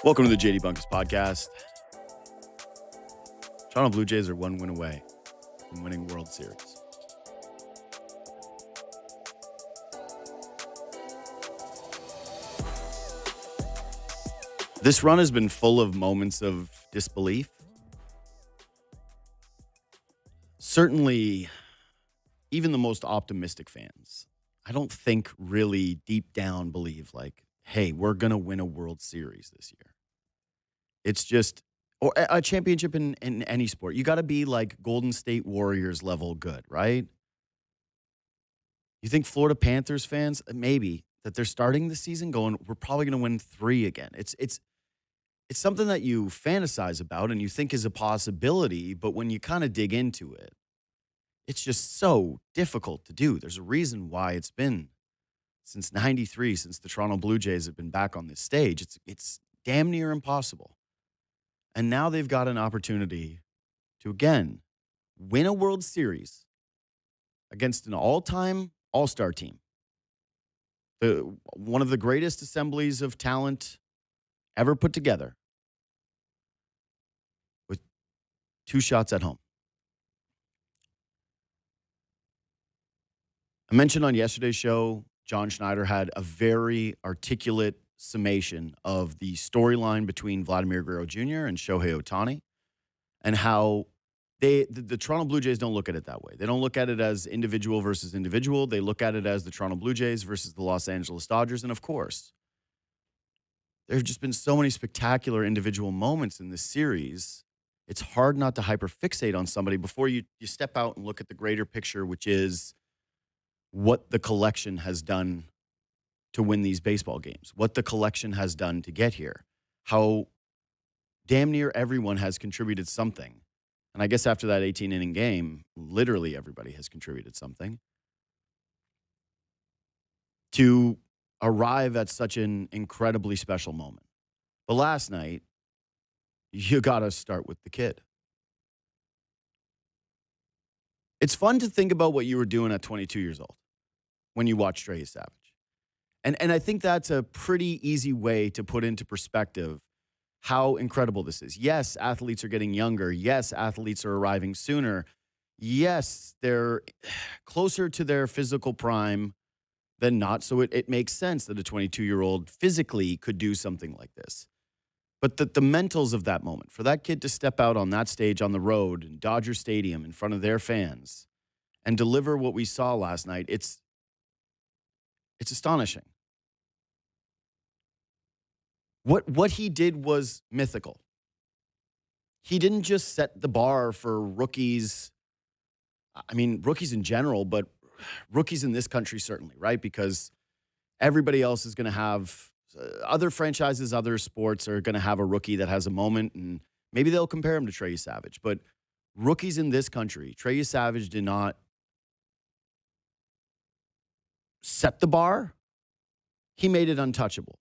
Welcome to the JD Bunkis podcast. Toronto Blue Jays are one win away from winning World Series. This run has been full of moments of disbelief. Certainly, even the most optimistic fans, I don't think really deep down believe like, hey, we're going to win a World Series this year. It's just, or a championship in any sport. You got to be like Golden State Warriors level good, right? You think Florida Panthers fans, maybe, that they're starting the season going, we're probably going to win 3 again. It's something that you fantasize about and you think is a possibility, but when you kind of dig into it, it's just so difficult to do. There's a reason why it's been since 93, since the Toronto Blue Jays have been back on this stage. It's damn near impossible. And now they've got an opportunity to, again, win a World Series against an all-time all-star team. One of the greatest assemblies of talent ever put together with 2 shots at home. I mentioned on yesterday's show, John Schneider had a very articulate summation of the storyline between Vladimir Guerrero Jr. and Shohei Ohtani and how the Toronto Blue Jays don't look at it that way. They don't look at it as individual versus individual. They look at it as the Toronto Blue Jays versus the Los Angeles Dodgers. And of course, there have just been so many spectacular individual moments in this series. It's hard not to hyperfixate on somebody before you step out and look at the greater picture, which is what the collection has done to win these baseball games, what the collection has done to get here, how damn near everyone has contributed something. And I guess after that 18-inning game, literally everybody has contributed something to arrive at such an incredibly special moment. But last night, you got to start with the kid. It's fun to think about what you were doing at 22 years old when you watch Trey Yesavage. And I think that's a pretty easy way to put into perspective how incredible this is. Yes, athletes are getting younger. Yes, athletes are arriving sooner. Yes, they're closer to their physical prime than not. So it makes sense that a 22-year-old physically could do something like this. But the mentals of that moment, for that kid to step out on that stage on the road in Dodger Stadium in front of their fans and deliver what we saw last night, it's astonishing. What he did was mythical. He didn't just set the bar for rookies. I mean, rookies in general, but rookies in this country certainly, right? Because everybody else is going to have other franchises, other sports are going to have a rookie that has a moment, and maybe they'll compare him to Trey Yesavage. But rookies in this country, Trey Yesavage did not set the bar. He made it untouchable.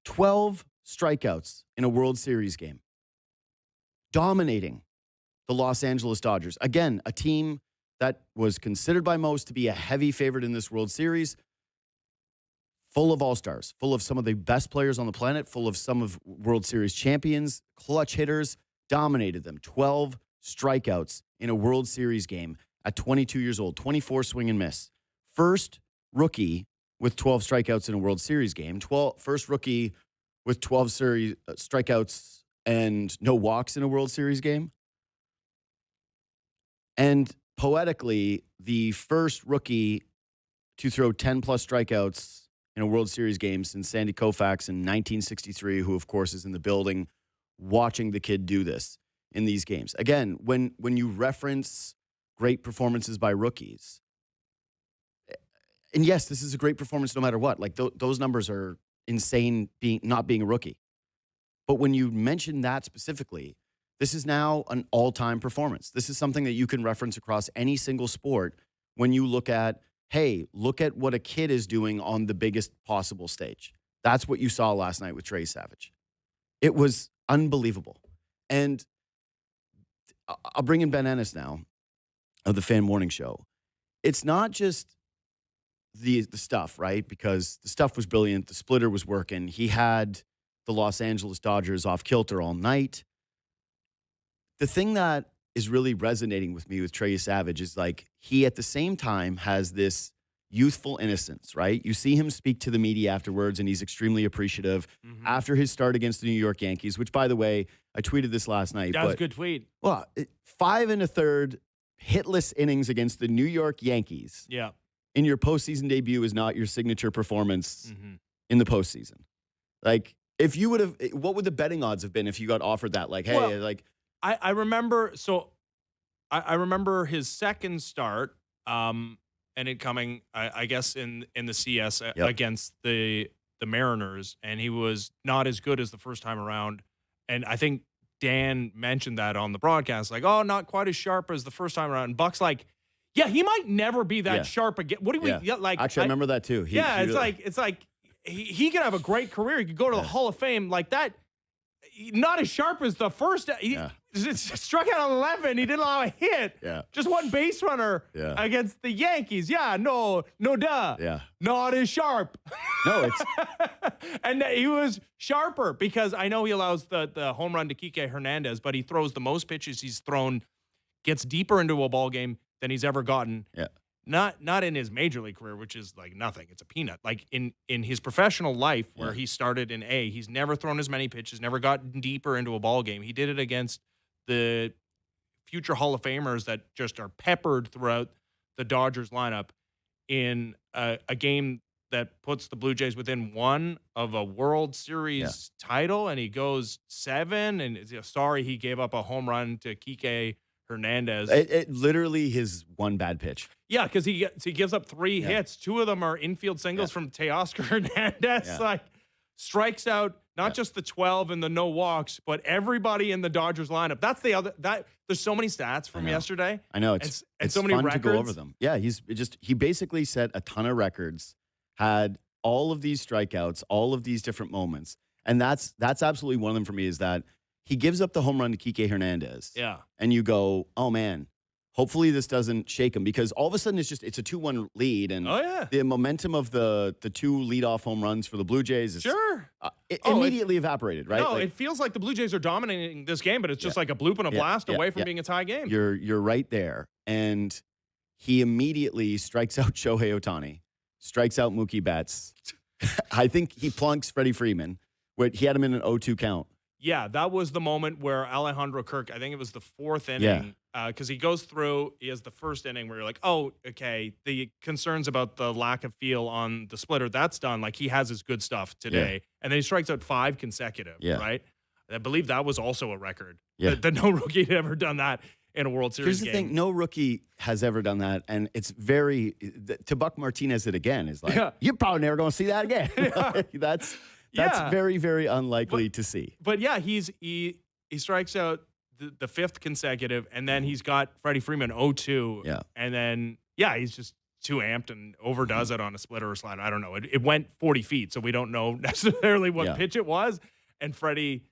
12 strikeouts in a World Series game, dominating the Los Angeles Dodgers. Again, a team that was considered by most to be a heavy favorite in this World Series, full of all-stars, full of some of the best players on the planet, full of some of World Series champions, clutch hitters, dominated them. 12 strikeouts in a World Series game at 22 years old, 24 swing and miss. First rookie with 12 strikeouts in a World Series game. First rookie with 12 strikeouts and no walks in a World Series game. And poetically, the first rookie to throw 10-plus strikeouts in a World Series game since Sandy Koufax in 1963, who, of course, is in the building watching the kid do this in these games. Again, when you reference great performances by rookies, and yes, this is a great performance no matter what. Like those numbers are insane not being a rookie. But when you mention that specifically, this is now an all-time performance. This is something that you can reference across any single sport when you look at, hey, look at what a kid is doing on the biggest possible stage. That's what you saw last night with Trey Yesavage. It was unbelievable. And I'll bring in Ben Ennis now of the Fan Morning Show. It's not just the stuff, right? Because the stuff was brilliant. The splitter was working. He had the Los Angeles Dodgers off kilter all night. The thing that is really resonating with me with Trey Yesavage is like he at the same time has this youthful innocence, right? You see him speak to the media afterwards, and he's extremely appreciative after his start against the New York Yankees, which, by the way, I tweeted this last night. That was a good tweet. Well, 5 1/3 hitless innings against the New York Yankees. Yeah. In your postseason debut is not your signature performance in the postseason. Like, if you would have, what would the betting odds have been if you got offered that? Like, hey, well, like, I remember. So, I remember his second start, and it coming, I guess, in the CS against the Mariners, and he was not as good as the first time around. And I think Dan mentioned that on the broadcast, like, oh, not quite as sharp as the first time around. And Buck's like, yeah, he might never be that sharp again. What do we like? Actually, I remember that too. It's like he can have a great career. He could go to the Hall of Fame like that. Not as sharp as the first. He struck out 11. He didn't allow a hit. Yeah. Just one base runner against the Yankees. Yeah, no duh. Yeah. Not as sharp. No, it's and he was sharper because I know he allows the home run to Kike Hernandez, but he throws the most pitches he's thrown, gets deeper into a ball game than he's ever gotten. Yeah. Not in his major league career, which is like nothing. It's a peanut. Like in his professional life where he started in A, he's never thrown as many pitches, never gotten deeper into a ball game. He did it against the future Hall of Famers that just are peppered throughout the Dodgers lineup in a game that puts the Blue Jays within one of a World Series title, and he goes 7. And sorry, he gave up a home run to Kike Hernandez. It literally his one bad pitch. Yeah, because he gives up 3 hits. 2 of them are infield singles from Teoscar Hernandez. Like strikes out not just the 12 and the no walks, but everybody in the Dodgers lineup. That's the other there's so many stats from yesterday. I know it's so many fun records to go over them. Yeah, he basically set a ton of records, had all of these strikeouts, all of these different moments, and that's absolutely one of them for me. Is that he gives up the home run to Kike Hernandez. Yeah. And you go, oh, man, hopefully this doesn't shake him because all of a sudden it's a 2-1 lead. And the momentum of the 2 leadoff home runs for the Blue Jays is immediately evaporated, right? No, it feels like the Blue Jays are dominating this game, but it's just like a bloop and a blast away from being a tie game. You're right there. And he immediately strikes out Shohei Ohtani, strikes out Mookie Betts. I think he plunks Freddie Freeman. He had him in an 0-2 count. Yeah, that was the moment where Alejandro Kirk, I think it was the 4th inning, because he goes through, he has the first inning where you're like, oh, okay, the concerns about the lack of feel on the splitter, that's done. Like, he has his good stuff today. Yeah. And then he strikes out 5 consecutive, right? I believe that was also a record. Yeah. That no rookie had ever done that in a World Series game. Here's the thing, no rookie has ever done that, and it's to Buck Martinez it again is like, you're probably never going to see that again. That's very, very unlikely to see. But yeah, he strikes out the 5th consecutive, and then he's got Freddie Freeman 0-2. Yeah. And then, he's just too amped and overdoes it on a splitter or slider. I don't know. It went 40 feet, so we don't know necessarily what pitch it was. And Freddie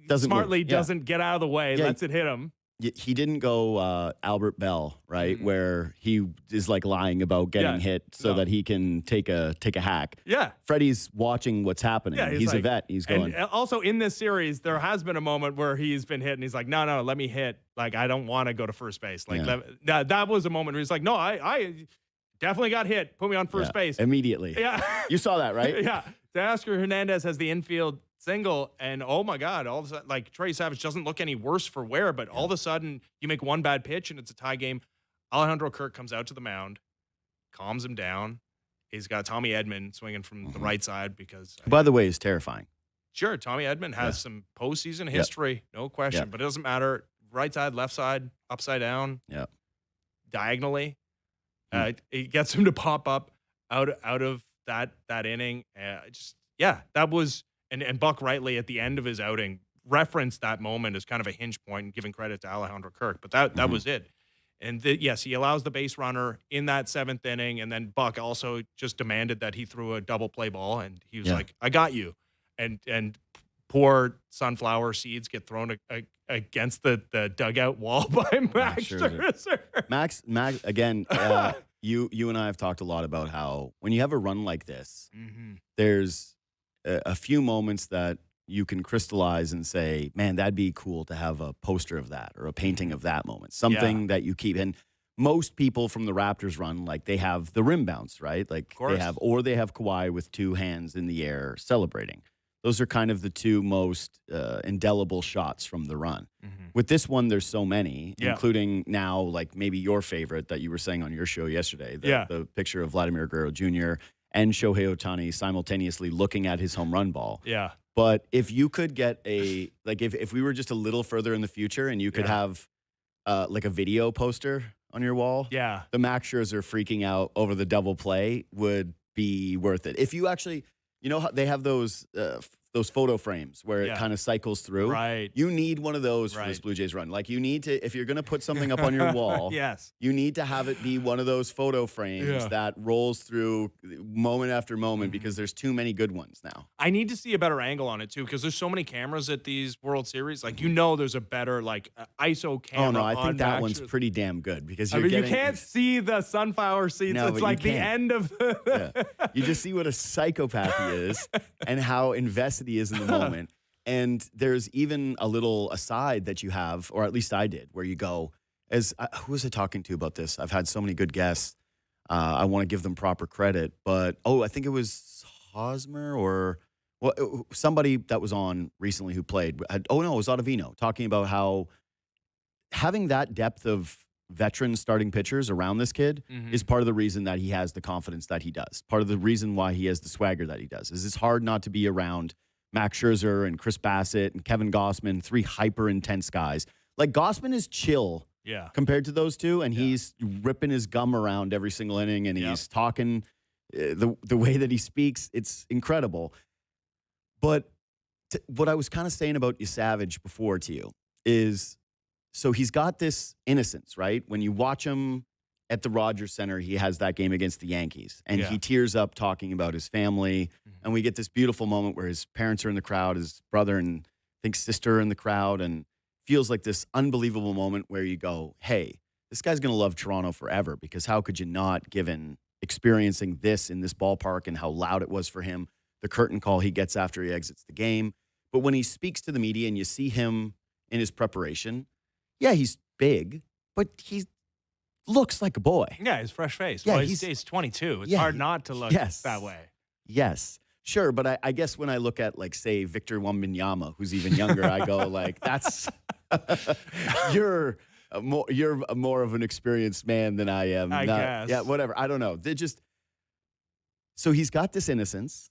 doesn't get out of the way, lets it hit him. He didn't go Albert Bell, right, where he is like lying about getting hit so that he can take a hack. Yeah. Freddie's watching what's happening. Yeah, he's like, a vet. He's going. And also in this series, there has been a moment where he's been hit and he's like, no, let me hit. Like, I don't want to go to first base. Like that was a moment where he's like, no, I definitely got hit. Put me on first base. Immediately. Yeah. You saw that, right? Yeah. Teoscar Hernandez has the infield single, and oh my God, all of a sudden, like Trey Yesavage doesn't look any worse for wear, but all of a sudden you make one bad pitch and it's a tie game. Alejandro Kirk comes out to the mound, calms him down. He's got Tommy Edman swinging from the right side because, by the way, is terrifying. Sure, Tommy Edman has some postseason history, no question, but it doesn't matter. Right side, left side, upside down, diagonally. It gets him to pop up out of that inning. That was. And Buck rightly at the end of his outing referenced that moment as kind of a hinge point and giving credit to Alejandro Kirk. But that was it. And yes, he allows the base runner in that 7th inning. And then Buck also just demanded that he threw a double play ball. And he was like, I got you. And poor sunflower seeds get thrown against the dugout wall by Max Scherzer. Max, again, You and I have talked a lot about how when you have a run like this, Mm-hmm. there's a few moments that you can crystallize and say, man, that'd be cool to have a poster of that or a painting of that moment, something that you keep. And most people from the Raptors run, like they have the rim bounce, right? Like they have Kawhi with two hands in the air celebrating. Those are kind of the two most indelible shots from the run. Mm-hmm. With this one, there's so many, including now, like maybe your favorite that you were saying on your show yesterday, the picture of Vladimir Guerrero Jr. and Shohei Ohtani simultaneously looking at his home run ball. Yeah. But if you could get if we were just a little further in the future and you could have like a video poster on your wall, the Max Scherzer freaking out over the double play would be worth it. If you actually, you know how they have those photo frames where it kind of cycles through. Right. You need one of those for this Blue Jays run. Like you need to, if you're going to put something up on your wall, you need to have it be one of those photo frames that rolls through moment after moment because there's too many good ones now. I need to see a better angle on it too because there's so many cameras at these World Series. Like you know, there's a better like ISO camera. Oh no, I think that Max one's pretty damn good because you can't see the sunflower seeds. No, it's like the end of the. You just see what a psychopath he is and how invested he is in the moment. And there's even a little aside that you have, or at least I did, where you go, who was I talking to about this? I've had so many good guests. I want to give them proper credit. But, I think it was Hosmer or somebody that was on recently who played. It was Ottavino, talking about how having that depth of veteran starting pitchers around this kid is part of the reason that he has the confidence that he does. Part of the reason why he has the swagger that he does is it's hard not to be around Max Scherzer and Chris Bassett and Kevin Gausman, three hyper-intense guys. Like, Gausman is chill compared to those two, and he's ripping his gum around every single inning, and he's talking the way that he speaks. It's incredible. But what I was kind of saying about Yesavage before to you is, so he's got this innocence, right? When you watch him at the Rogers Center, he has that game against the Yankees, and he tears up talking about his family. And we get this beautiful moment where his parents are in the crowd, his brother and I think sister are in the crowd, and feels like this unbelievable moment where you go, hey, this guy's going to love Toronto forever, because how could you not, given experiencing this in this ballpark and how loud it was for him, the curtain call he gets after he exits the game. But when he speaks to the media and you see him in his preparation, he's big, but he looks like a boy. Yeah, he's fresh face. Yeah, well, he's 22. It's hard not to look that way. Yes, sure. But I guess when I look at, like, say, Victor Wembanyama, who's even younger, I go, like, that's you're more of an experienced man than I am. I guess. Yeah, whatever. I don't know. So he's got this innocence.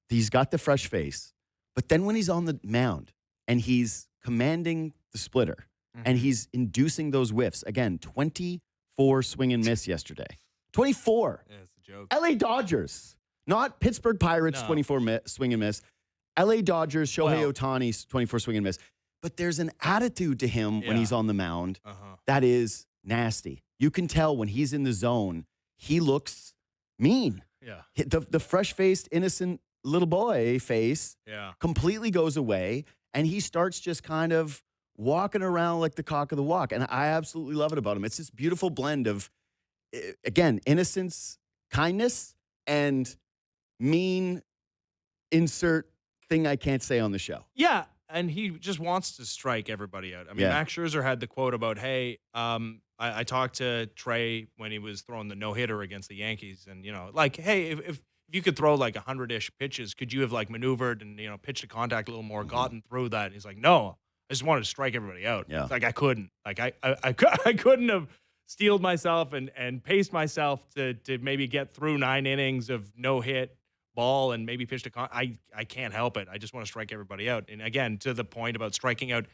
He's got the fresh face. But then when he's on the mound and he's commanding the splitter and he's inducing those whiffs, again, 24 swing and miss yesterday. 24. Yeah, it's a joke. LA Dodgers, not Pittsburgh Pirates, 24 swing and miss. LA Dodgers, Shohei Ohtani's 24 swing and miss. But there's an attitude to him when he's on the mound that is nasty. You can tell when he's in the zone, he looks mean. Yeah. The fresh-faced, innocent little boy face completely goes away, and he starts just kind of walking around like the cock of the walk. And I absolutely love it about him. It's this beautiful blend of, again, innocence, kindness, and mean insert thing I can't say on the show. Yeah, and he just wants to strike everybody out. I mean, Max Scherzer had the quote about, hey, I talked to Trey when he was throwing the no-hitter against the Yankees, and, like, hey, if you could throw like 100-ish pitches, could you have like maneuvered and, pitched to contact a little more, gotten through that? And he's like, no, I just wanted to strike everybody out. Yeah. It's like I couldn't. Like I couldn't have steeled myself and paced myself to maybe get through 9 innings of no-hit ball and maybe pitch to I can't help it. I just want to strike everybody out. And again, to the point about striking out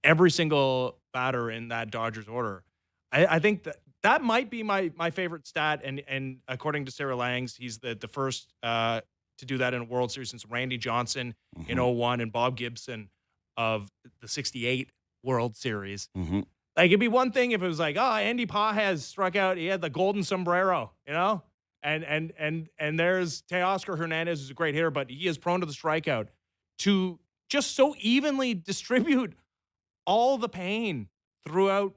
every single batter in that Dodgers order, I think that might be my favorite stat. And according to Sarah Langs, he's the first to do that in a World Series since Randy Johnson in 01 and Bob Gibson of the 68 World Series. Like, it'd be one thing if it was like, Andy Pages struck out. He had the golden sombrero, And there's Teoscar Hernandez, who's a great hitter, but he is prone to the strikeout. To just so evenly distribute all the pain throughout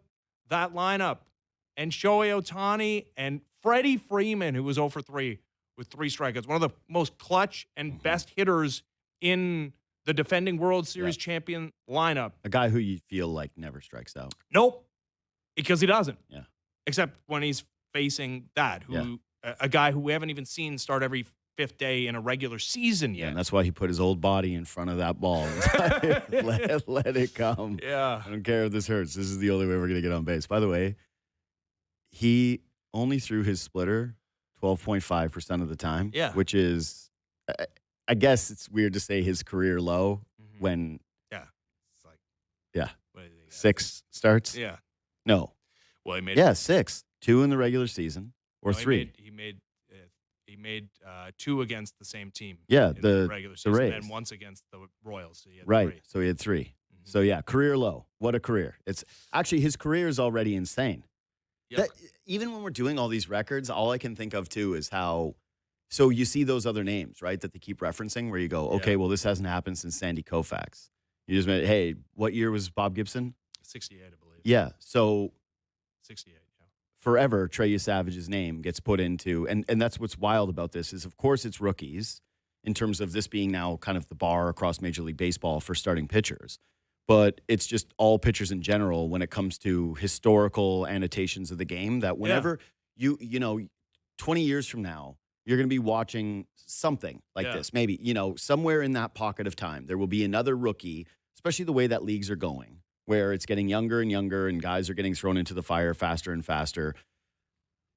that lineup, and Shohei Ohtani and Freddie Freeman, who was 0 for 3 with 3 strikeouts, one of the most clutch and best hitters in the defending World Series champion lineup. A guy who you feel like never strikes out. Nope, because he doesn't. Yeah. Except when he's facing that, a guy who we haven't even seen start every 5th day in a regular season yet. Yeah, and that's why he put his old body in front of that ball. let it come. Yeah. I don't care if this hurts. This is the only way we're going to get on base. By the way, he only threw his splitter 12.5% of the time, which is, I guess it's weird to say his career low when it's like, what is he, 6 starts. Yeah. No. Well, he made 6, 2 in the regular season or 3. He made 2 against the same team. Yeah, in the regular season, Rays. And once against the Royals. So he had 3. So he had 3. So yeah, career low. What a career! It's actually his career is already insane. Yep. Even when we're doing all these records, all I can think of too is how. So you see those other names, right, that they keep referencing, where you go, okay, well, this hasn't happened since Sandy Koufax. You just meant, hey, what year was Bob Gibson? 68, I believe. Yeah, so 68. Forever, Trey Yesavage's name gets put into, and that's what's wild about this is, of course, it's rookies in terms of this being now kind of the bar across Major League Baseball for starting pitchers. But it's just all pitchers in general when it comes to historical annotations of the game that whenever you know, 20 years from now, you're going to be watching something like this. Maybe, somewhere in that pocket of time, there will be another rookie, especially the way that leagues are going, where it's getting younger and younger and guys are getting thrown into the fire faster and faster.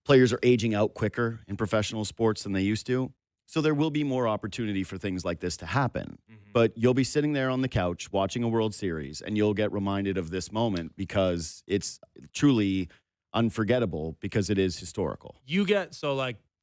Players are aging out quicker in professional sports than they used to. So there will be more opportunity for things like this to happen. But you'll be sitting there on the couch watching a World Series and you'll get reminded of this moment because it's truly unforgettable because it is historical.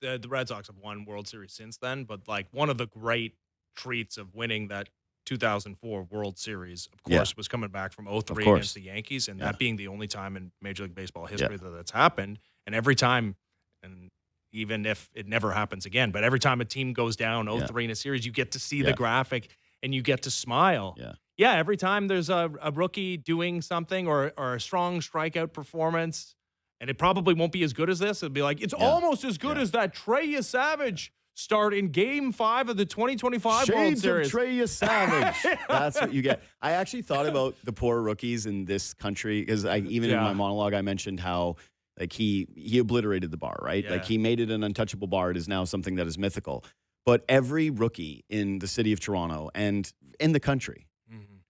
The Red Sox have won World Series since then, but like one of the great treats of winning that 2004 World Series, of course, was coming back from 0-3 against the Yankees, and that being the only time in Major League Baseball history that that's happened. And every time, and even if it never happens again, but every time a team goes down 0-3 in a series, you get to see the graphic and you get to smile. Every time there's a rookie doing something or a strong strikeout performance, and it probably won't be as good as this. It'll be like, it's almost as good as that Trey Yesavage start in Game 5 of the 2025 World Series. Shades of Trey Yesavage. That's what you get. I actually thought about the poor rookies in this country because even in my monologue, I mentioned how like he obliterated the bar, right? Like he made it an untouchable bar. It is now something that is mythical. But every rookie in the city of Toronto and in the country,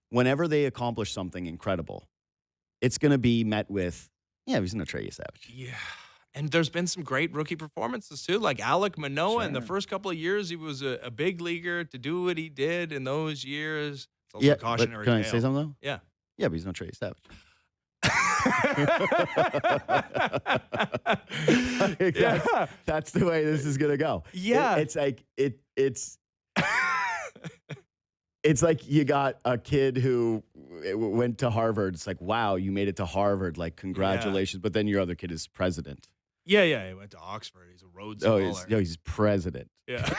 whenever they accomplish something incredible, it's going to be met with, he's no Trey Yesavage. Yeah. And there's been some great rookie performances, too. Like Alek Manoah in the first couple of years, he was a big leaguer to do what he did in those years. It's also a cautionary tale. Can I tale. say something, though? Yeah. Yeah, but he's no Trey Yesavage. That's the way this is going to go. Yeah. It's like, it's like you got a kid who went to Harvard. It's like, wow, you made it to Harvard. Like, congratulations. But then your other kid is president. Yeah. He went to Oxford. He's a Rhodes Scholar. He's president. Yeah.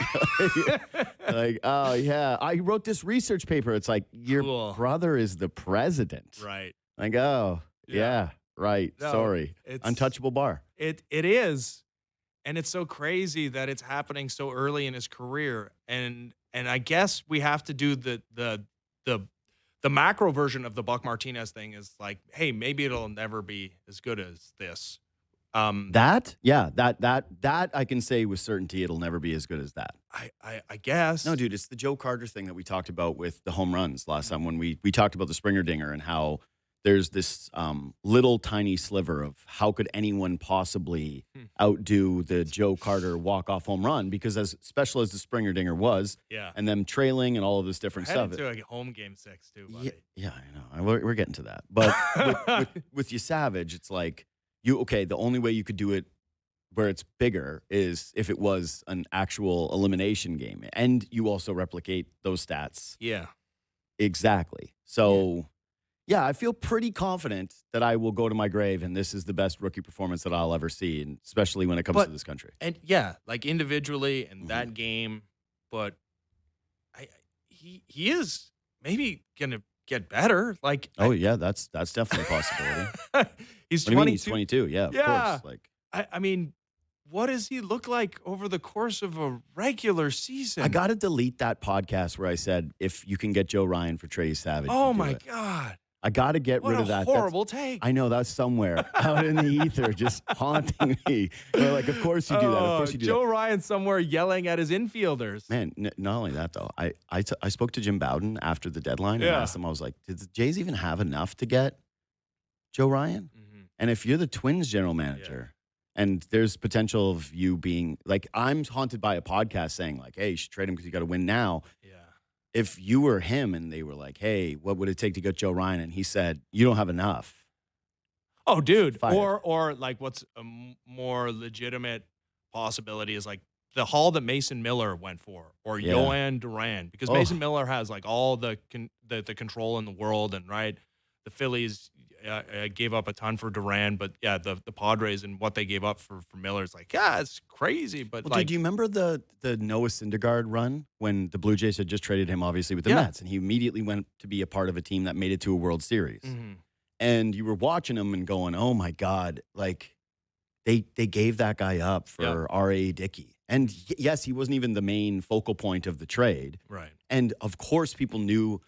Like, oh, yeah. I wrote this research paper. It's like, your brother is the president. Right. Like, oh, yeah, right. No, sorry. Untouchable bar. It is. And it's so crazy that it's happening so early in his career. And I guess we have to do the macro version of the Buck Martinez thing is like, hey, maybe it'll never be as good as this. That I can say with certainty it'll never be as good as that. I guess. No, dude, it's the Joe Carter thing that we talked about with the home runs last time when we talked about the Springer Dinger and how there's this little tiny sliver of how could anyone possibly outdo the Joe Carter walk-off home run, because as special as the Springer Dinger was, and them trailing and all of this different stuff. To like home Game 6 too, buddy. Yeah, I know. We're getting to that. But with Yesavage, it's like, the only way you could do it where it's bigger is if it was an actual elimination game. And you also replicate those stats. Yeah. Exactly. So... yeah, I feel pretty confident that I will go to my grave, and this is the best rookie performance that I'll ever see, and especially when it comes to this country. And like individually in that game, but he is maybe gonna get better. Like, that's definitely a possibility. He's 22. What do you mean he's 22? Yeah, of course. Like, I mean, what does he look like over the course of a regular season? I got to delete that podcast where I said, if you can get Joe Ryan for Trey Yesavage. Oh, my God. I got to get rid of that. What a horrible take. I know, that's somewhere out in the ether just haunting me. They're like, of course you do that. Of course you do Joe that. Ryan somewhere yelling at his infielders. Man, not only that, though. I spoke to Jim Bowden after the deadline and asked him, I was like, did the Jays even have enough to get Joe Ryan? Mm-hmm. And if you're the Twins general manager and there's potential of you being, like, I'm haunted by a podcast saying, like, hey, you should trade him because you got to win now. Yeah. If you were him and they were like, hey, what would it take to get Joe Ryan? And he said, you don't have enough. Oh, dude. Or like what's a more legitimate possibility is like the haul that Mason Miller went for, or Yohan Duran, because Mason Miller has like all the control in the world, and the Phillies gave up a ton for Duran, but the Padres and what they gave up for Miller is like, it's crazy. But well, do you remember the Noah Syndergaard run when the Blue Jays had just traded him, obviously, with the Mets, and he immediately went to be a part of a team that made it to a World Series? Mm-hmm. And you were watching him and going, oh my God, like they gave that guy up for R.A. Dickey. And yes, he wasn't even the main focal point of the trade. Right. And of course, people knew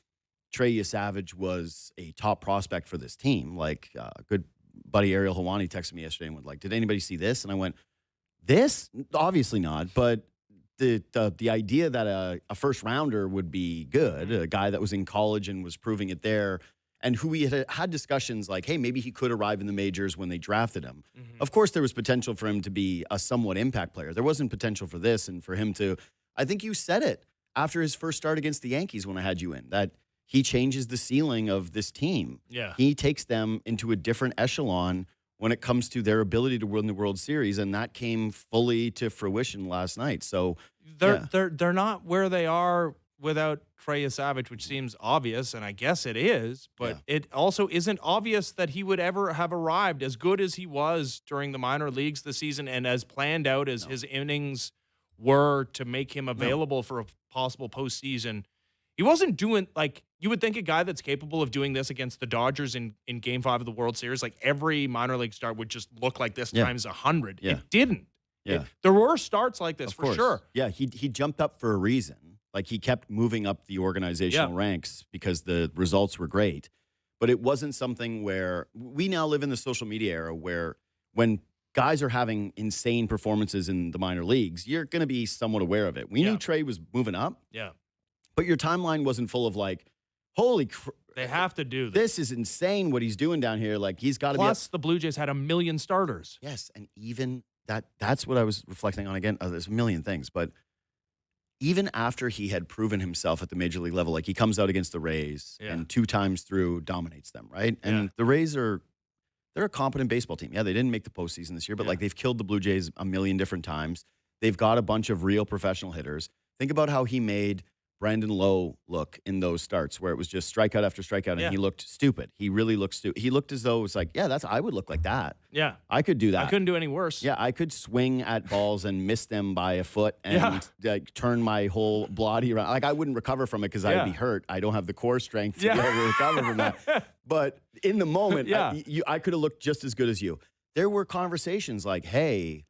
Trey Yesavage was a top prospect for this team. Like, good buddy Ariel Helwani texted me yesterday and went like, did anybody see this? And I went, this? Obviously not. But the idea that a first rounder would be good, a guy that was in college and was proving it there, and who we had discussions like, hey, maybe he could arrive in the majors when they drafted him. Mm-hmm. Of course, there was potential for him to be a somewhat impact player. There wasn't potential for this, and for him to, I think you said it after his first start against the Yankees when I had you in, that he changes the ceiling of this team. Yeah. He takes them into a different echelon when it comes to their ability to win the World Series, and that came fully to fruition last night. So they're not where they are without Trey Yesavage, which seems obvious, and I guess it is, but it also isn't obvious that he would ever have arrived as good as he was during the minor leagues this season and as planned out as his innings were to make him available for a possible postseason. He wasn't doing, like, you would think a guy that's capable of doing this against the Dodgers in Game 5 of the World Series, like every minor league start would just look like this times 100. Yeah. It didn't. Yeah. There were starts like this, for sure. Yeah, he jumped up for a reason. Like, he kept moving up the organizational ranks because the results were great. But it wasn't something where we now live in the social media era where when guys are having insane performances in the minor leagues, you're going to be somewhat aware of it. We knew Trey was moving up. Yeah. But your timeline wasn't full of like, holy crap. They have to do this. This is insane what he's doing down here. Like, he's got to be. Plus, the Blue Jays had 1 million starters. Yes. And even that's what I was reflecting on again. There's a million things. But even after he had proven himself at the major league level, like he comes out against the Rays and 2 times through dominates them, right? And the Rays they're a competent baseball team. Yeah, they didn't make the postseason this year, but like they've killed the Blue Jays 1 million different times. They've got a bunch of real professional hitters. Think about how he made Brandon Lowe look in those starts where it was just strikeout after strikeout, and he looked stupid. He really looked stupid. He looked as though it was like, I would look like that. Yeah. I could do that. I couldn't do any worse. Yeah, I could swing at balls and miss them by a foot and like, turn my whole body around. Like, I wouldn't recover from it because I'd be hurt. I don't have the core strength to be able to recover from that. But in the moment, I could have looked just as good as you. There were conversations like, hey,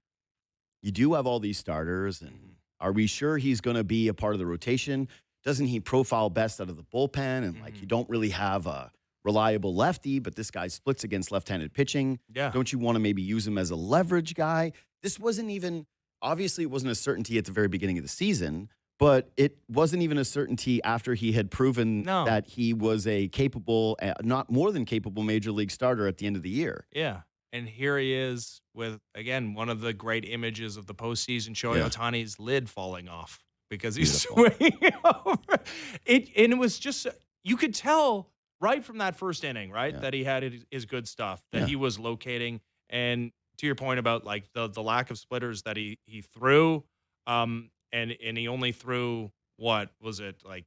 you do have all these starters, and are we sure he's going to be a part of the rotation? Doesn't he profile best out of the bullpen? And like, you don't really have a reliable lefty, but this guy splits against left-handed pitching. Yeah. Don't you want to maybe use him as a leverage guy? This wasn't even, obviously it wasn't a certainty at the very beginning of the season, but it wasn't even a certainty after he had proven that he was a capable, not more than capable major league starter at the end of the year. Yeah. And here he is with, again, one of the great images of the postseason, Shohei Ohtani's lid falling off because he's swinging over. And it was just, you could tell right from that first inning, right, that he had his good stuff, that he was locating. And to your point about like the lack of splitters that he threw, and he only threw, what was it, like,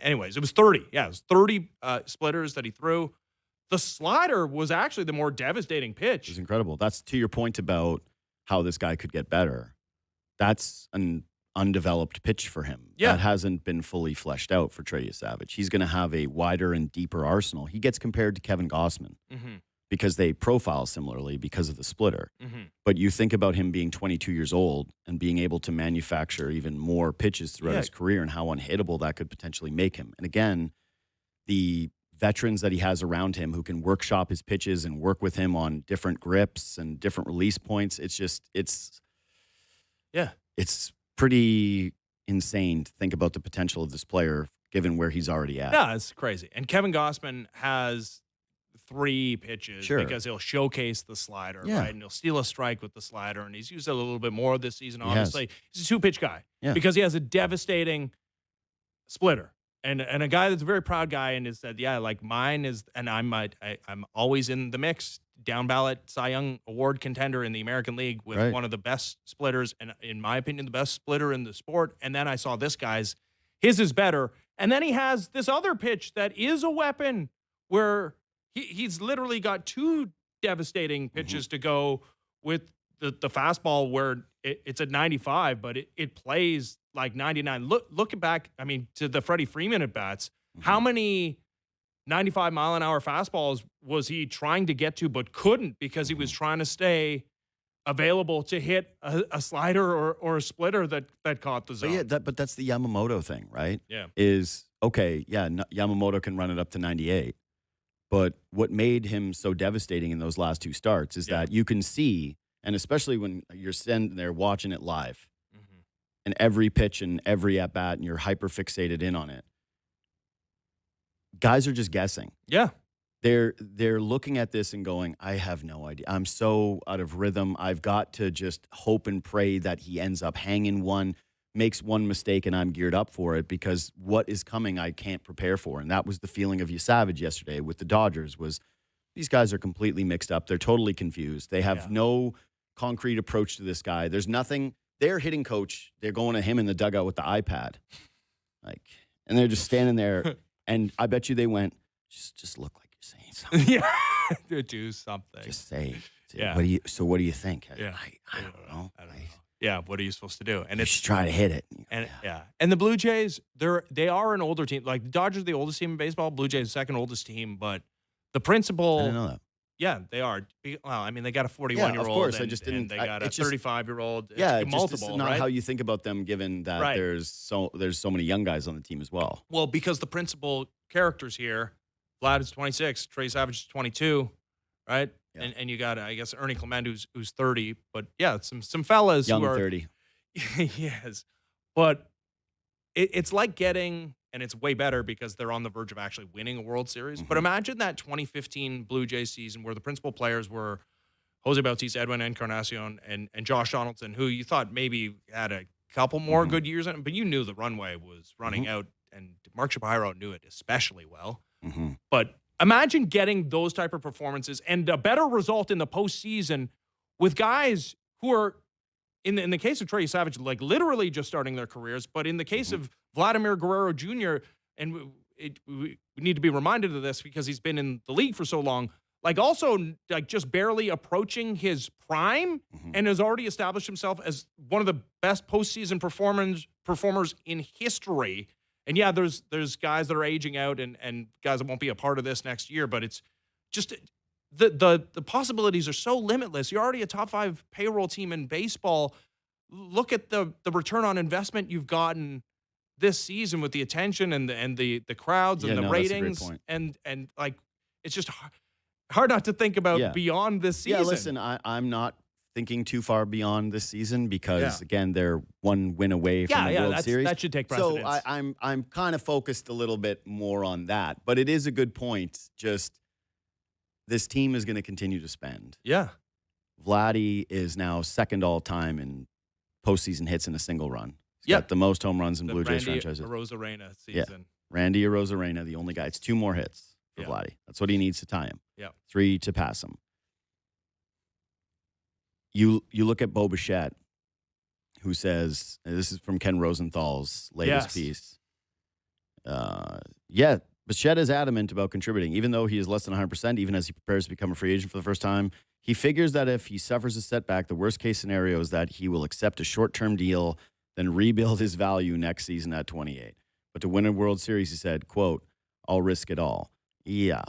anyways, it was 30. Yeah, it was 30 splitters that he threw. The slider was actually the more devastating pitch. It was incredible. That's to your point about how this guy could get better. That's an undeveloped pitch for him. Yeah. That hasn't been fully fleshed out for Trey Yesavage. He's going to have a wider and deeper arsenal. He gets compared to Kevin Gausman. Mm-hmm. because they profile similarly because of the splitter. Mm-hmm. But you think about him being 22 years old and being able to manufacture even more pitches throughout his career and how unhittable that could potentially make him. And again, the veterans that he has around him who can workshop his pitches and work with him on different grips and different release points. It's pretty insane to think about the potential of this player given where he's already at. Yeah, it's crazy. And Kevin Gossman has 3 pitches because he'll showcase the slider, right? And he'll steal a strike with the slider, and he's used it a little bit more this season, obviously. He's a 2-pitch guy because he has a devastating splitter. And a guy that's a very proud guy and has said, like mine is, and I'm always in the mix, down ballot Cy Young Award contender in the American League with one of the best splitters, and in my opinion, the best splitter in the sport. And then I saw this guy's, his is better. And then he has this other pitch that is a weapon where he's literally got 2 devastating pitches to go with the fastball where it's at 95, but it plays like 99. Looking back, I mean, to the Freddie Freeman at bats, how many 95-mile-an-hour fastballs was he trying to get to but couldn't because he was trying to stay available to hit a slider or a splitter that caught the zone? But that's the Yamamoto thing, right? Yeah. Yamamoto can run it up to 98. But what made him so devastating in those last 2 starts is that you can see, and especially when you're sitting there watching it live, and every pitch and every at-bat, and you're hyper-fixated in on it, guys are just guessing. Yeah. They're looking at this and going, I have no idea. I'm so out of rhythm. I've got to just hope and pray that he ends up hanging one, makes one mistake, and I'm geared up for it because what is coming I can't prepare for. And that was the feeling of Yesavage yesterday with the Dodgers was these guys are completely mixed up. They're totally confused. They have no concrete approach to this guy. There's nothing. Their hitting coach, they're going to him in the dugout with the iPad. And they're just standing there, and I bet you they went, just look like you're saying something. Do something. Just say. Yeah. What do you think? Yeah. I don't know. Yeah, what are you supposed to do? And it's try to hit it. And the Blue Jays, they are an older team. Like the Dodgers are the oldest team in baseball. Blue Jays the second oldest team, but the principal. I didn't know that. Yeah, they are. Well, I mean, they got a 41-year-old. Yeah, of course. And, I just didn't. And they got a 35-year-old. It's not how you think about them, given that there's so many young guys on the team as well. Well, because the principal characters here, Vlad is 26, Trey Yesavage is 22, right? Yeah. And you got, I guess, Ernie Clement, who's 30. But yeah, some fellas young who are 30. Yes, but it's like getting. And it's way better because they're on the verge of actually winning a World Series. But imagine that 2015 Blue Jays season where the principal players were Jose Bautista, Edwin Encarnacion, and Josh Donaldson, who you thought maybe had a couple more good years in it, but you knew the runway was running out, and Mark Shapiro knew it especially well. But imagine getting those type of performances and a better result in the postseason with guys who are, in the case of Trey Yesavage, like literally just starting their careers, but in the case of Vladimir Guerrero Jr., and we need to be reminded of this because he's been in the league for so long, like also like just barely approaching his prime and has already established himself as one of the best postseason performers in history. And yeah, there's guys that are aging out and guys that won't be a part of this next year, but it's just the possibilities are so limitless. You're already a top 5 payroll team in baseball. Look at the return on investment you've gotten this season with the attention and the crowds and the ratings. That's a great point. And like, it's just hard not to think about beyond this season. Yeah, listen, I'm not thinking too far beyond this season because again, they're one win away from the World Series. That should take precedence. So I'm kind of focused a little bit more on that, but it is a good point. Just this team is going to continue to spend. Yeah. Vladdy is now second all time in postseason hits in a single run. He's got the most home runs in Blue Jays franchises. Randy Arozarena season. Yeah. Randy Arozarena, the only guy. It's 2 more hits for Vladdy. That's what he needs to tie him. Yeah. 3 to pass him. You look at Bo Bichette, who says, and this is from Ken Rosenthal's latest piece. Bichette is adamant about contributing, even though he is less than 100%, even as he prepares to become a free agent for the first time. He figures that if he suffers a setback, the worst-case scenario is that he will accept a short-term deal, then rebuild his value next season at 28. But to win a World Series, he said, quote, I'll risk it all. Yeah.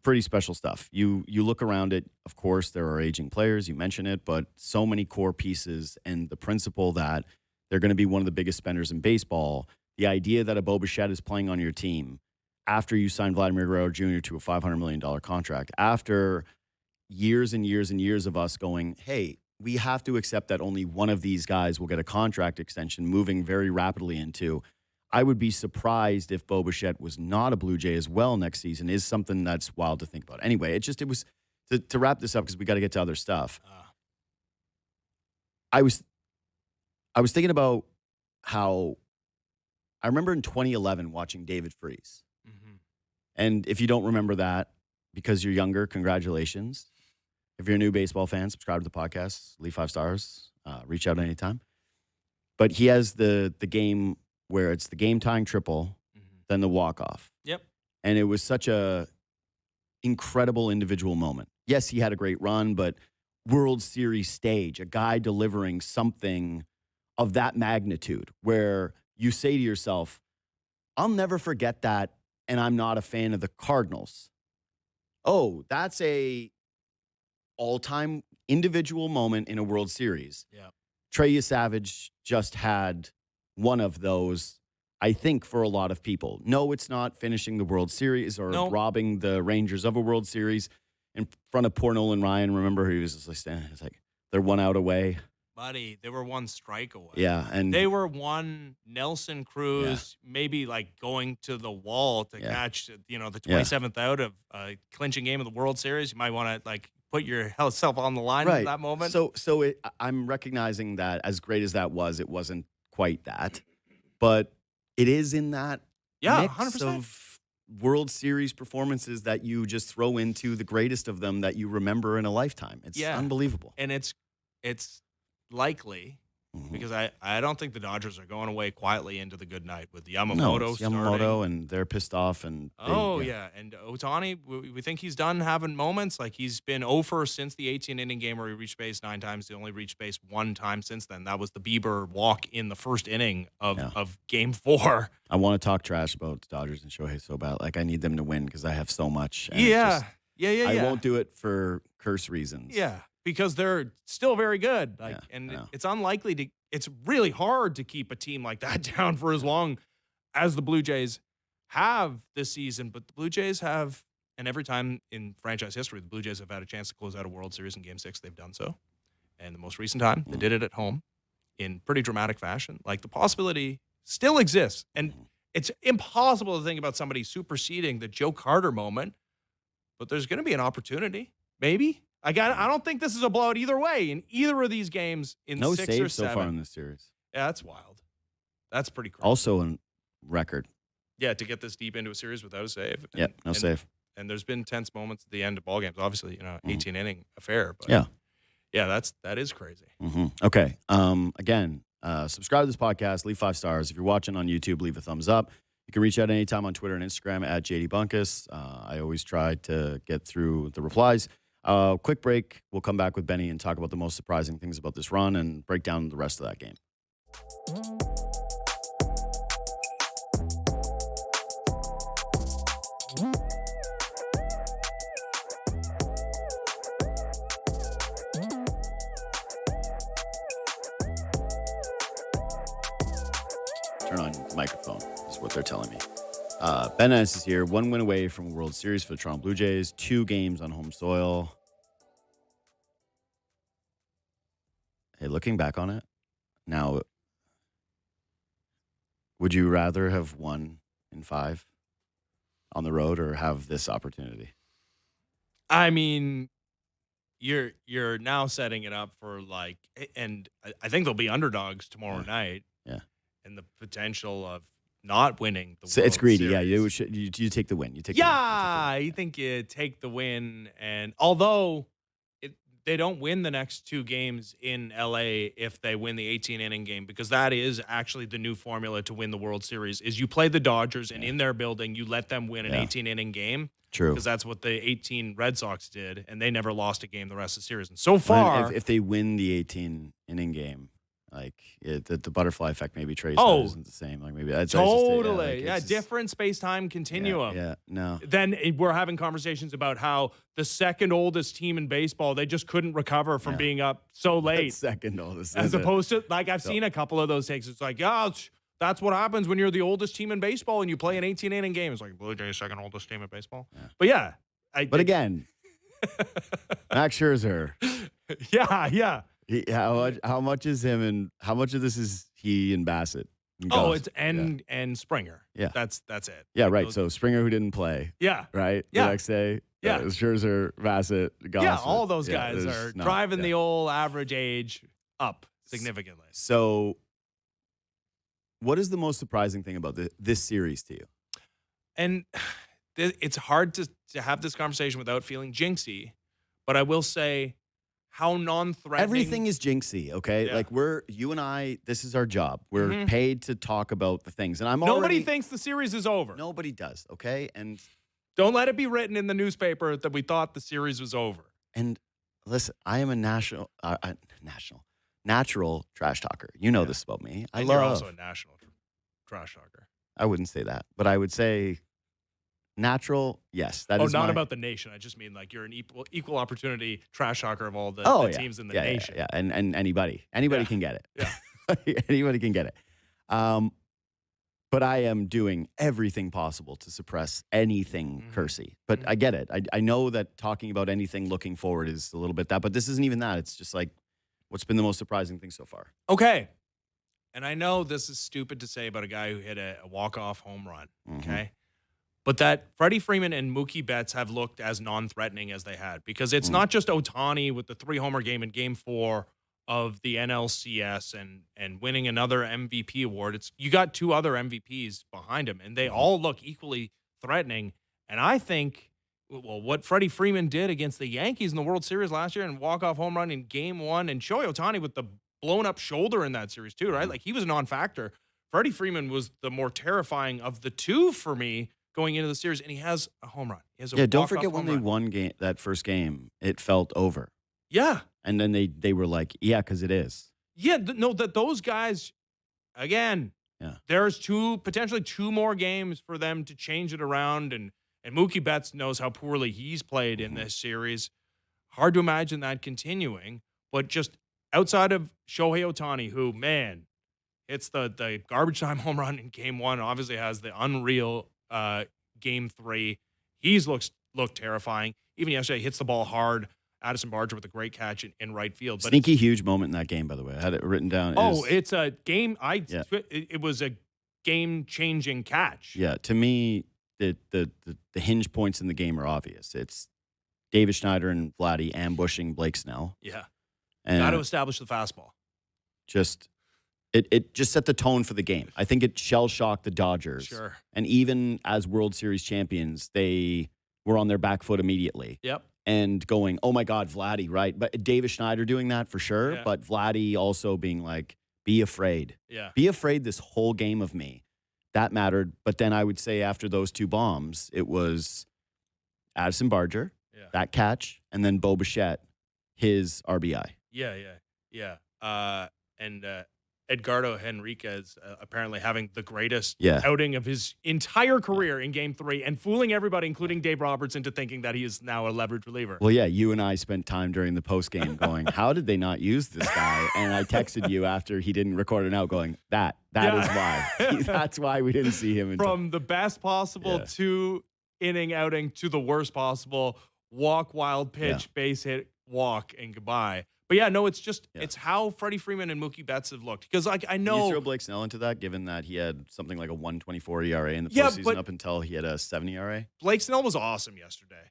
pretty special stuff. You look around it, of course, there are aging players, you mention it, but so many core pieces, and the principle that they're going to be one of the biggest spenders in baseball, the idea that a Bo Bichette is playing on your team after you sign Vladimir Guerrero Jr. to a $500 million contract, after years and years and years of us going, hey, we have to accept that only one of these guys will get a contract extension, moving very rapidly into, I would be surprised if Bo Bichette was not a Blue Jay as well next season, is something that's wild to think about. Anyway, it was to wrap this up, because we got to get to other stuff. I was thinking about how I remember in 2011 watching David Freese. Mm-hmm. And if you don't remember that because you're younger, congratulations. If you're a new baseball fan, subscribe to the podcast, leave 5 stars, reach out anytime. But he has the game where it's the game-tying triple, then the walk-off. Yep. And it was such a incredible individual moment. Yes, he had a great run, but World Series stage, a guy delivering something of that magnitude where you say to yourself, I'll never forget that, and I'm not a fan of the Cardinals. Oh, that's a all-time individual moment in a World Series. Yeah. Trey Yesavage just had one of those, I think, for a lot of people. No, it's not finishing the World Series or robbing the Rangers of a World Series in front of poor Nolan Ryan. Remember, he was just like standing. It's like they're 1 out away. Buddy, they were 1 strike away. Yeah, and they were 1 Nelson Cruz, maybe like going to the wall to catch, the 27th out of a clinching game of the World Series. You might want to like put yourself on the line at that moment. So I'm recognizing that as great as that was, it wasn't quite that, but it is in that mix 100%. of World Series performances that you just throw into the greatest of them that you remember in a lifetime. It's unbelievable. And it's likely, because I don't think the Dodgers are going away quietly into the good night with Yamamoto starting. Yamamoto, and they're pissed off. And and Ohtani, we think he's done having moments. Like, he's been 0 for since the 18-inning game where he reached base 9 times. He only reached base 1 time since then. That was the Bieber walk in the first inning of Game 4. I want to talk trash about the Dodgers and Shohei so bad. Like, I need them to win because I have so much. And I won't do it for curse reasons. Yeah. Because they're still very good. It's unlikely to, it's really hard to keep a team like that down for as long as the Blue Jays have this season. But the Blue Jays have, and every time in franchise history, the Blue Jays have had a chance to close out a World Series in Game 6, they've done so. And the most recent time, they did it at home in pretty dramatic fashion. Like, the possibility still exists. And it's impossible to think about somebody superseding the Joe Carter moment, but there's going to be an opportunity, maybe. I don't think this is a blowout either way in either of these games in 6 or 7. No saves so far in this series. Yeah, that's wild. That's pretty crazy. Also a record. Yeah, to get this deep into a series without a save. No save. And there's been tense moments at the end of ball games. Obviously, 18-inning affair. But that is crazy. Okay. Again, subscribe to this podcast. Leave 5 stars. If you're watching on YouTube, leave a thumbs up. You can reach out anytime on Twitter and Instagram at JD Bunkis. I always try to get through the replies. Quick break. We'll come back with Benny and talk about the most surprising things about this run and break down the rest of that game. Turn on the microphone is what they're telling me. Ben Ennis is here, 1 win away from a World Series for the Toronto Blue Jays, 2 games on home soil. Hey, looking back on it, now, would you rather have won in 5 on the road or have this opportunity? I mean, you're now setting it up for and I think they'll be underdogs tomorrow night. Yeah. And the potential of not winning the so World it's greedy. Series. Yeah, you take the win. I think you take the win. And although they don't win the next 2 games in LA if they win the 18-inning game, because that is actually the new formula to win the World Series, is you play the Dodgers and in their building you let them win an 18-inning game. True. Because that's what the 18 Red Sox did, and they never lost a game the rest of the series. And so far, if they win the 18-inning game, Like the butterfly effect, maybe Trey isn't the same. Like maybe that's totally, different space-time continuum. No. Then we're having conversations about how the second oldest team in baseball, they just couldn't recover from being up so late. Second oldest, as opposed to like I've seen a couple of those takes. It's like, that's what happens when you're the oldest team in baseball and you play an 18-inning game. It's like Blue Jays second oldest team in baseball. Yeah. But again, Max Scherzer. Yeah. How much is him and how much of this is he and Bassett? And and Springer. Yeah. That's it. Yeah, like right. So Springer, who didn't play. Yeah. Right? Yeah. The next day. Yeah. Scherzer, Bassett, Gossett. Yeah, all those guys are driving the old average age up significantly. So what is the most surprising thing about this series to you? And it's hard to have this conversation without feeling jinxy, but I will say how non-threatening. Everything is jinxy, okay? Yeah. Like you and I, this is our job. We're paid to talk about the things. And Nobody thinks the series is over. Nobody does, okay? And don't let it be written in the newspaper that we thought the series was over. And listen, I am a natural trash talker. You know this about me. You're also a national trash talker. I wouldn't say that, but I would say natural, yes. That is not about the nation. I just mean like you're an equal opportunity trash talker of all the teams in the nation. Yeah, and anybody can get it. Yeah, anybody can get it. But I am doing everything possible to suppress anything cursy. But I get it. I know that talking about anything looking forward is a little bit that, but this isn't even that. It's just like, what's been the most surprising thing so far? Okay. And I know this is stupid to say about a guy who hit a walk-off home run, okay? But that Freddie Freeman and Mookie Betts have looked as non-threatening as they had because it's not just Ohtani with the 3-homer game in Game 4 of the NLCS and winning another MVP award. You got 2 other MVPs behind him, and they all look equally threatening. And I think, what Freddie Freeman did against the Yankees in the World Series last year and walk-off home run in Game 1, and Shohei Ohtani with the blown-up shoulder in that series too, right? Like, he was a non-factor. Freddie Freeman was the more terrifying of the two for me going into the series, and he has a home run. He has a don't forget when they won that first game, it felt over. Yeah. And then they were like, because it is. Yeah, that those guys, again, there's potentially 2 more games for them to change it around, and Mookie Betts knows how poorly he's played in this series. Hard to imagine that continuing, but just outside of Shohei Ohtani, who, man, hits the garbage time home run in Game 1, obviously has the unreal Game 3. He's looked terrifying. Even yesterday, hits the ball hard. Addison Barger with a great catch in right field. But sneaky huge moment in that game, by the way. I had it written down. It's a game. It was a game-changing catch. Yeah, to me, the hinge points in the game are obvious. It's David Schneider and Vladdy ambushing Blake Snell. Yeah, and got to establish the fastball. It just set the tone for the game. I think it shell-shocked the Dodgers. Sure. And even as World Series champions, they were on their back foot immediately. Yep. And going, oh my God, Vladdy, right? But David Schneider doing that for sure. Yeah. But Vladdy also being like, be afraid. Yeah. Be afraid this whole game of me. That mattered. But then I would say after those 2 bombs, it was Addison Barger, that catch, and then Bo Bichette, his RBI. Yeah. And Edgardo Henriquez apparently having the greatest outing of his entire career in Game 3 and fooling everybody, including Dave Roberts, into thinking that he is now a leverage reliever. Well, yeah, you and I spent time during the postgame going, how did they not use this guy? And I texted you after he didn't record it out going, that is why. That's why we didn't see him. From the best possible 2-inning outing to the worst possible walk, wild pitch, base hit, walk, and goodbye. But it's how Freddie Freeman and Mookie Betts have looked. Because I know. Can you throw Blake Snell into that, given that he had something like a 1.24 ERA in the postseason up until he had a 7 ERA? Blake Snell was awesome yesterday.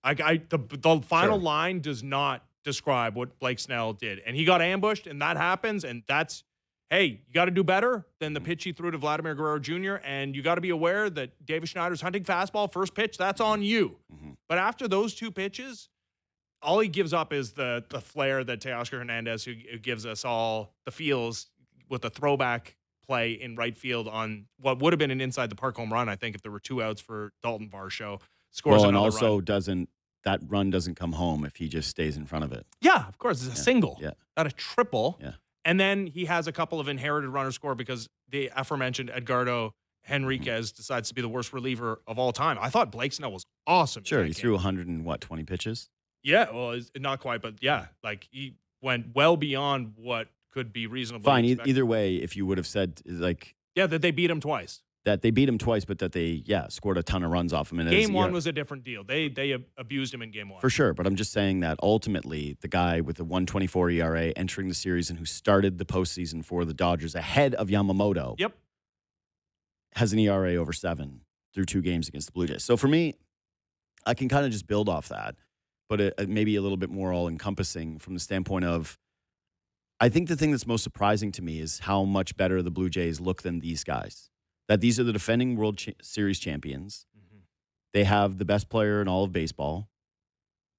The final line does not describe what Blake Snell did. And he got ambushed, and that happens, and that's, hey, you got to do better than the pitch he threw to Vladimir Guerrero Jr., and you got to be aware that David Schneider's hunting fastball, first pitch, that's on you. But after those 2 pitches, all he gives up is the flair that Teoscar Hernandez, who gives us all the feels with a throwback play in right field on what would have been an inside the park home run, I think, if there were 2 outs for Dalton Varsho. Scores and another also run. That run doesn't come home if he just stays in front of it. Yeah, of course. It's a single, not a triple. Yeah. And then he has a couple of inherited runners score because the aforementioned Edgardo Henriquez decides to be the worst reliever of all time. I thought Blake Snell was awesome. Sure, he threw 120 pitches. Yeah, well, not quite, but yeah, like he went well beyond what could be reasonably Fine, expected. either way, if you would have said, like... Yeah, that they beat him twice. That they beat him twice, but that they, scored a ton of runs off him. And Game one was a different deal. They abused him in game one. For sure, but I'm just saying that ultimately the guy with the 1.24 ERA entering the series and who started the postseason for the Dodgers ahead of Yamamoto has an ERA over 7 through 2 games against the Blue Jays. So for me, I can kind of just build off that, but it maybe a little bit more all-encompassing from the standpoint of, I think the thing that's most surprising to me is how much better the Blue Jays look than these guys. That these are the defending World Series champions. Mm-hmm. They have the best player in all of baseball.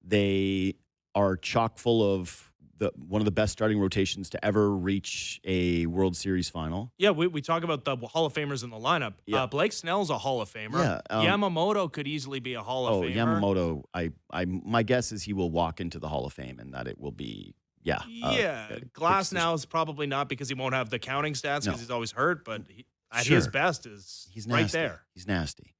They are chock full of one of the best starting rotations to ever reach a World Series final. Yeah, we talk about the Hall of Famers in the lineup. Yeah. Blake Snell's a Hall of Famer. Yeah, Yamamoto could easily be a Hall of Famer. Yamamoto, my guess is he will walk into the Hall of Fame and that it will be, Glass now is probably not because he won't have the counting stats because he's always hurt, but at his best he's right there. He's nasty.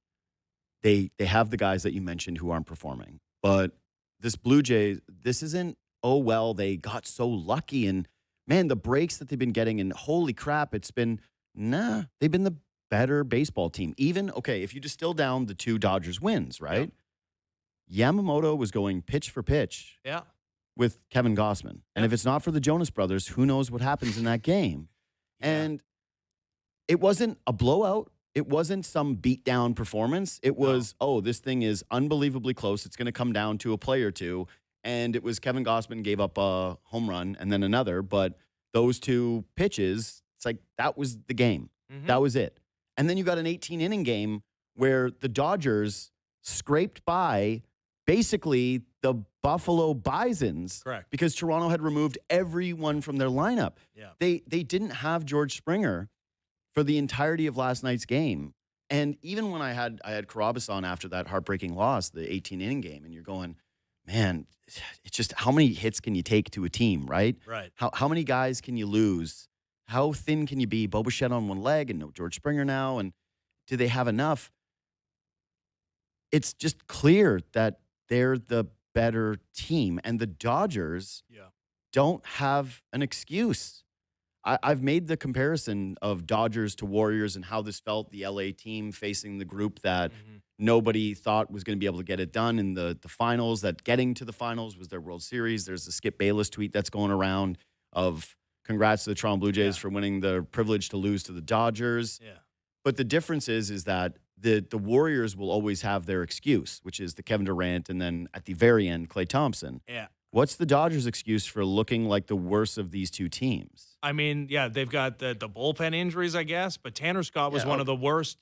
They have the guys that you mentioned who aren't performing, but this Blue Jays, this isn't, oh, well, they got so lucky. And, man, the breaks that they've been getting, and holy crap, it's been, they've been the better baseball team. Even, okay, if you distill down the 2 Dodgers wins, right? Yep. Yamamoto was going pitch for pitch with Kevin Gausman. And if it's not for the Jonas Brothers, who knows what happens in that game? And it wasn't a blowout. It wasn't some beat-down performance. It was, this thing is unbelievably close. It's going to come down to a play or two. And it was Kevin Gausman gave up a home run and then another. But those 2 pitches, it's like that was the game. Mm-hmm. That was it. And then you got an 18-inning game where the Dodgers scraped by basically the Buffalo Bisons. Correct. Because Toronto had removed everyone from their lineup. Yeah. They didn't have George Springer for the entirety of last night's game. And even when I had Carabas on after that heartbreaking loss, the 18-inning game, and you're going, man, it's just how many hits can you take to a team, right? Right. How many guys can you lose? How thin can you be? Bo Bichette on one leg and no George Springer now. And do they have enough? It's just clear that they're the better team. And the Dodgers don't have an excuse. I've made the comparison of Dodgers to Warriors and how this felt, the LA team facing the group that nobody thought was going to be able to get it done in the finals, that getting to the finals was their World Series. There's a Skip Bayless tweet that's going around of congrats to the Toronto Blue Jays for winning the privilege to lose to the Dodgers. Yeah. But the difference is that the Warriors will always have their excuse, which is the Kevin Durant and then at the very end, Klay Thompson. Yeah. What's the Dodgers' excuse for looking like the worst of these 2 teams? I mean, they've got the bullpen injuries, I guess, but Tanner Scott was one of the worst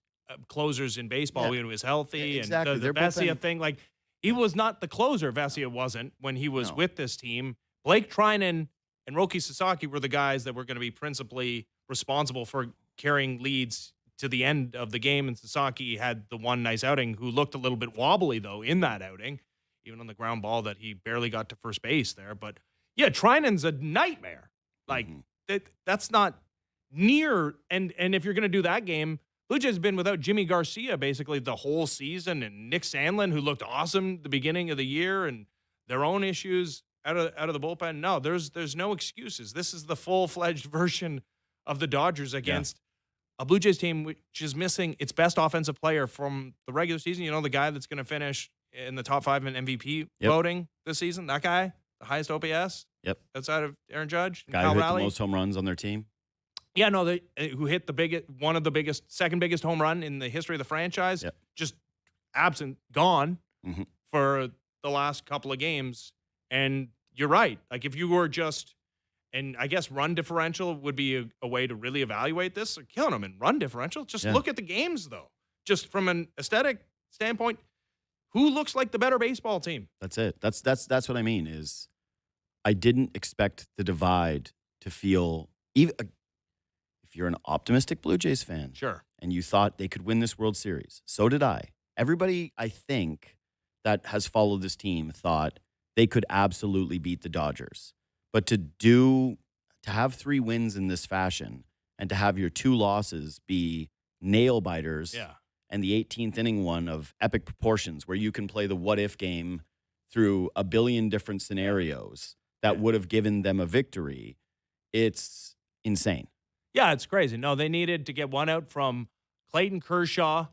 closers in baseball when he was healthy. Exactly. And the Vesia thing, like, he was not the closer. Vesia wasn't when he was with this team. Blake Treinen and Roki Sasaki were the guys that were going to be principally responsible for carrying leads to the end of the game, and Sasaki had the one nice outing, who looked a little bit wobbly, though, in that outing, even on the ground ball that he barely got to first base there. But, Treinen's a nightmare. Like, that's not near. And if you're going to do that game, Blue Jays have been without Jimmy Garcia basically the whole season, and Nick Sandlin, who looked awesome the beginning of the year, and their own issues out of the bullpen. No, there's no excuses. This is the full-fledged version of the Dodgers against a Blue Jays team which is missing its best offensive player from the regular season. You know, the guy that's going to finish in the top 5 in MVP voting this season, that guy, the highest OPS outside of Aaron Judge. Guy who hit the most home runs on their team. Yeah, no, who hit one of the biggest, second biggest home run in the history of the franchise, just absent, gone for the last couple of games. And you're right. Like, if you were just, and I guess run differential would be a way to really evaluate this. They're killing them in run differential. Just look at the games, though. Just from an aesthetic standpoint, who looks like the better baseball team? That's it. That's what I mean is I didn't expect the divide to feel, even if you're an optimistic Blue Jays fan, sure, and you thought they could win this World Series. So did I. Everybody, I think, that has followed this team thought they could absolutely beat the Dodgers. But to to have 3 wins in this fashion and to have your 2 losses be nail biters and the 18th inning one of epic proportions where you can play the what-if game through a billion different scenarios that would have given them a victory, it's insane. Yeah, it's crazy. No, they needed to get one out from Clayton Kershaw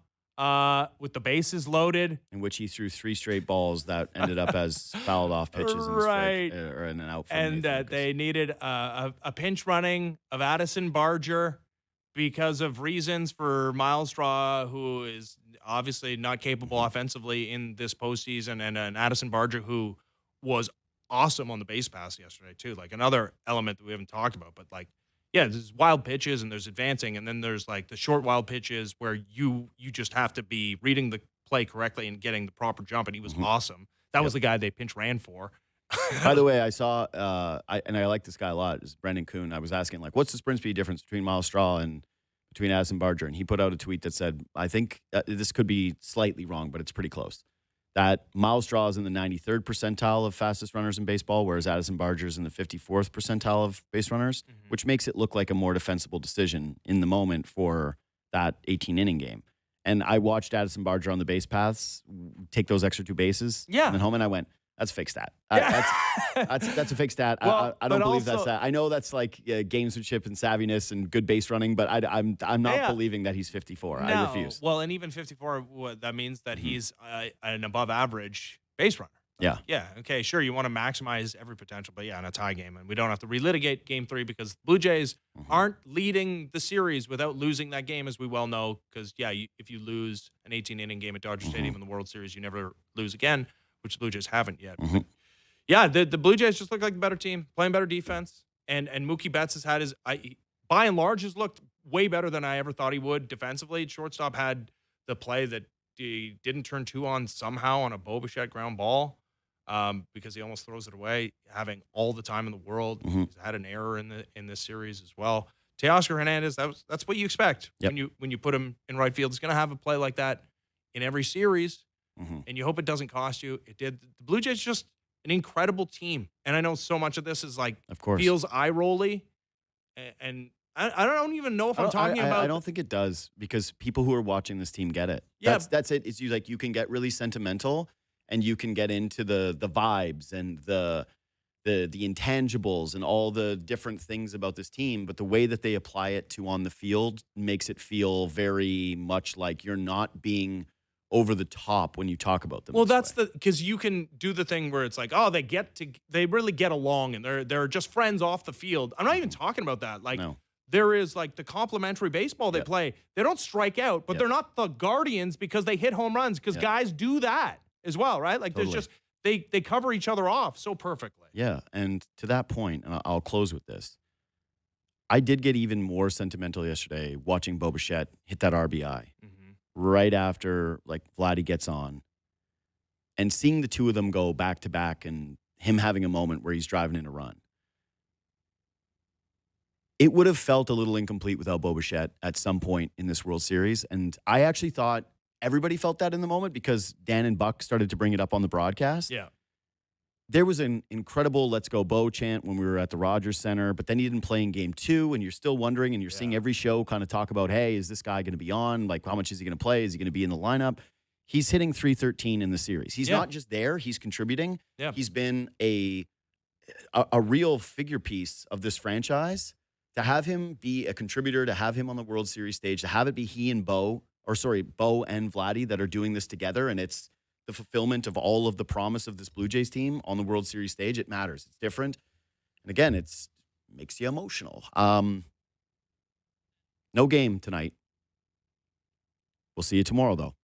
with the bases loaded. In which he threw 3 straight balls that ended up as fouled off pitches right. or an out from and they needed a pinch running of Addison Barger because of reasons for Miles Straw, who is obviously not capable offensively in this postseason, and an Addison Barger who was awesome on the base pass yesterday too. Like another element that we haven't talked about, but like, yeah, there's wild pitches and there's advancing, and then there's like the short wild pitches where you just have to be reading the play correctly and getting the proper jump, and he was awesome. That was the guy they pinch ran for. By the way, I saw, I like this guy a lot, is Brendan Kuhn. I was asking, like, what's the sprint speed difference between Miles Straw and between Addison Barger? And he put out a tweet that said, I think this could be slightly wrong, but it's pretty close, that Miles Straw is in the 93rd percentile of fastest runners in baseball, whereas Addison Barger is in the 54th percentile of base runners, which makes it look like a more defensible decision in the moment for that 18-inning game. And I watched Addison Barger on the base paths take those extra 2 bases. Yeah. And then home, and I went, that's a fake stat. That's a fake stat. Well, I don't believe also, that's that. I know that's like gamesmanship and savviness and good base running, but I'm not believing that he's 54. No. I refuse. Well, and even 54, that means that he's an above average base runner. Yeah. Yeah. Okay. Sure. You want to maximize every potential, but in a tie game, and we don't have to relitigate Game 3 because the Blue Jays aren't leading the series without losing that game, as we well know. Because if you lose an 18-inning game at Dodger Stadium in the World Series, you never lose again, which the Blue Jays haven't yet. Yeah, the Blue Jays just look like a better team, playing better defense, and Mookie Betts has had by and large, has looked way better than I ever thought he would defensively. Shortstop had the play that he didn't turn 2 on somehow on a Bo Bichette ground ball. Because he almost throws it away, having all the time in the world. He's had an error in this series as well. Teoscar Hernandez, that's what you expect when you put him in right field. He's going to have a play like that in every series, and you hope it doesn't cost you. It did. The Blue Jays just an incredible team, and I know so much of this is like, of course, feels eye rolly, and I don't even know if I'm talking about. I don't think it does, because people who are watching this team get it. Yeah, that's it. It's you can get really sentimental. And you can get into the vibes and the intangibles and all the different things about this team, but the way that they apply it to on the field makes it feel very much like you're not being over the top when you talk about them. Well, that's because you can do the thing where it's like, oh, they really get along and they're just friends off the field. I'm not even talking about that. Like, there is like the complimentary baseball they play. They don't strike out, but they're not the Guardians because they hit home runs, because guys do that as well, right? Like, there's just they cover each other off so perfectly. Yeah, and to that point, and I'll close with this. I did get even more sentimental yesterday watching Bo Bichette hit that RBI right after like Vladdy gets on, and seeing the two of them go back to back, and him having a moment where he's driving in a run. It would have felt a little incomplete without Bo Bichette at some point in this World Series, and I actually thought everybody felt that in the moment because Dan and Buck started to bring it up on the broadcast. Yeah. There was an incredible "Let's Go Bo" chant when we were at the Rogers Center, but then he didn't play in Game 2, and you're still wondering, and you're seeing every show kind of talk about, hey, is this guy going to be on? Like, how much is he going to play? Is he going to be in the lineup? He's hitting .313 in the series. He's not just there. He's contributing. Yeah. He's been a real figure piece of this franchise. To have him be a contributor, to have him on the World Series stage, to have it be he and Bo and Vladdy that are doing this together, and it's the fulfillment of all of the promise of this Blue Jays team on the World Series stage. It matters. It's different. And again, it makes you emotional. No game tonight. We'll see you tomorrow, though.